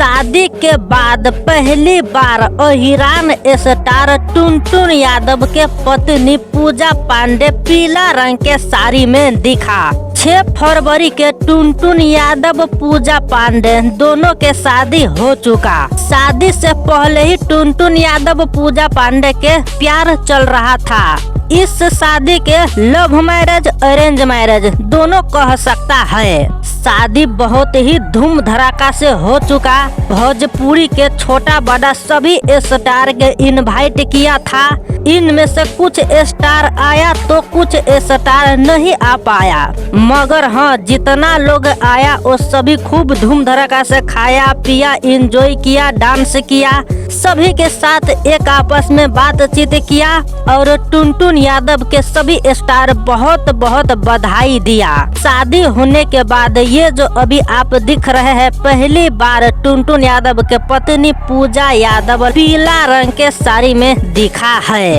शादी के बाद पहली बार अहिरान स्टार टुनटुन यादव के पत्नी पूजा पांडे पीला रंग के साड़ी में दिखा। 6 फरवरी के टुनटुन यादव पूजा पांडे दोनों के शादी हो चुका। शादी से पहले ही टुनटुन यादव पूजा पांडे के प्यार चल रहा था। इस शादी के लव मैरिज अरेंज मैरिज दोनों कह सकता है। शादी बहुत ही धूम धड़ाका से हो चुका। भोजपुरी के छोटा बड़ा सभी स्टार के इनवाइट किया था। इनमें से कुछ स्टार आया तो कुछ स्टार नहीं आ पाया, मगर हाँ जितना लोग आया वो सभी खूब धूम धड़ाका से खाया पिया, एंजॉय किया, डांस किया, सभी के साथ एक आपस में बातचीत किया और टुनटुन यादव के सभी स्टार बहुत बहुत बधाई दिया। शादी होने के बाद ये जो अभी आप दिख रहे हैं, पहली बार टुनटुन यादव के पत्नी पूजा यादव पीला रंग के साड़ी में दिखा है।